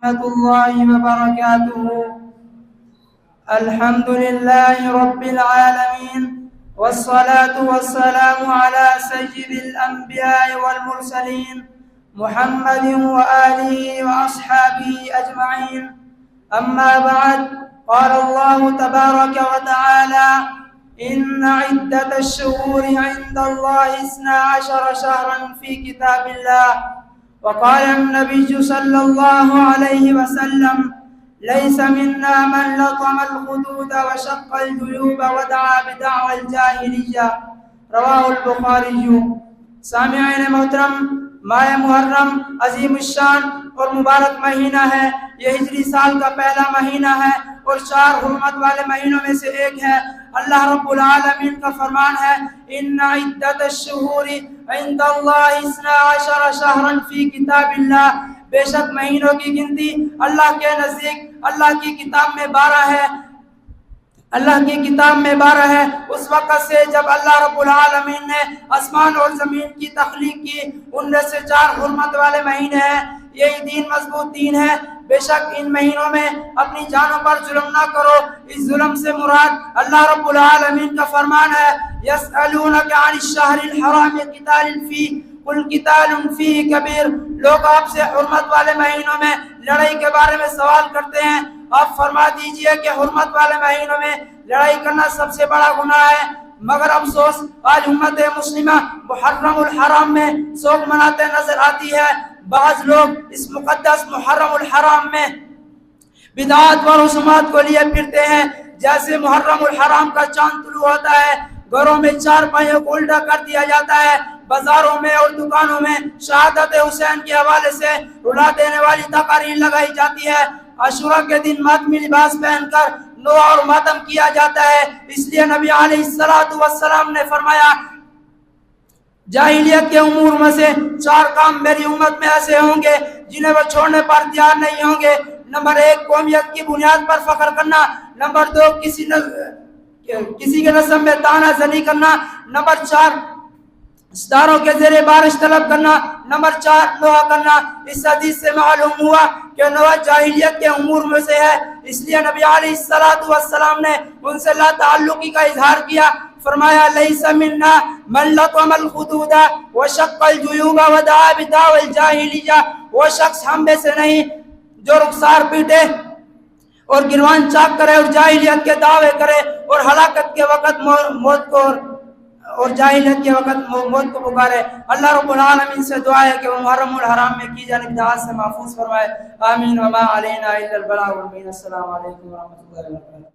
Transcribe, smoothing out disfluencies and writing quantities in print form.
ورحمة الله وبركاته. الحمد لله رب العالمين، والصلاة والسلام على سيد الأنبياء والمرسلين محمد وآله وأصحابه أجمعين. أما بعد، قال الله تبارك وتعالى: إن عدة الشهور عند الله 12 شهرا في كتاب الله. وقال النبي صلى الله عليه وسلم: ليس منا من لطم الخدود وشق الجيوب ودعا بدعوى الجاہلیہ. رواہ البخاری. سامعین محترم، ماہ محرم عظیم الشان اور مبارک مہینہ ہے. یہ ہجری سال کا پہلا مہینہ ہے اور 4 حرمت والے مہینوں میں سے ایک ہے. اللہ رب العالمین کا فرمان ہے: ان عدت الشہور عند اللہ 12 شہرا فی کتاب اللہ. بے شک مہینوں کی گنتی اللہ کے نزدیک اللہ کی کتاب میں 12 ہے. اللہ کی کتاب میں 12 ہے اس وقت سے جب اللہ رب العالمین نے آسمان اور زمین کی تخلیق کی. ان میں سے 4 حرمت والے مہینے ہیں. یہی دین مضبوط دین ہے. بے شک ان مہینوں میں اپنی جانوں پر ظلم نہ کرو. اس ظلم سے مراد اللہ رب العالمین کا فرمان ہے: یسألونک عن الشہر الحرام قتال فیہ قل قتال فیہ کبیر. لوگ آپ سے حرمت والے مہینوں میں لڑائی کے بارے میں سوال کرتے ہیں. آپ فرما دیجئے کہ حرمت والے مہینوں میں لڑائی کرنا سب سے بڑا گناہ ہے. مگر افسوس، آج امت مسلمہ محرم الحرام میں سوگ مناتے نظر آتی ہے. بعض لوگ اس مقدس محرم الحرام میں بدعات و رسومات کو لیے پھرتے ہیں. جیسے محرم الحرام کا چاند طلوع ہوتا ہے، گھروں میں 4 پائیوں کو الٹا کر دیا جاتا ہے. بازاروں میں اور دکانوں میں شہادت حسین کے حوالے سے رلا دینے والی تقاریر لگائی جاتی ہے. عاشوراء کے دن ماتمی لباس پہن کر نوح اور ماتم کیا جاتا ہے. اس لیے نبی علیہ السلام نے فرمایا: جاہلیت کے امور میں سے 4 کام میری امت میں ایسے ہوں گے جنہیں وہ چھوڑنے پر تیار نہیں ہوں گے. نمبر 1، قومیت کی بنیاد پر فخر کرنا. نمبر 2، کسی کے نسب میں طعنہ زنی کرنا. نمبر 4، ستاروں کے زیر بارش طلب کرنا. نمبر 4، نوحہ کرنا. اس حدیث سے معلوم ہوا کہ نوحہ جاہلیت کے امور میں سے ہے. اس لیے نبی علیہ السلام نے ان سے لا تعلقی کا اظہار کیا. فرمایا: لیس منا من لطم الخدود وشق الجیوب ودعا بدعوى الجاہلیہ. وہ شخص ہم میں سے نہیں جو رخسار پیٹے اور گروان چاک کرے اور جاہلیت کے دعوے کرے اور ہلاکت کے وقت موت کو پکارے. اللہ رب العالمین سے دعا ہے کہ وہ محرم الحرام میں کی جانے بدعات سے محفوظ فرمائے. آمین. وما علینا الا البلاغ المبین. السلام علیکم ورحمۃ اللہ وبرکاتہ.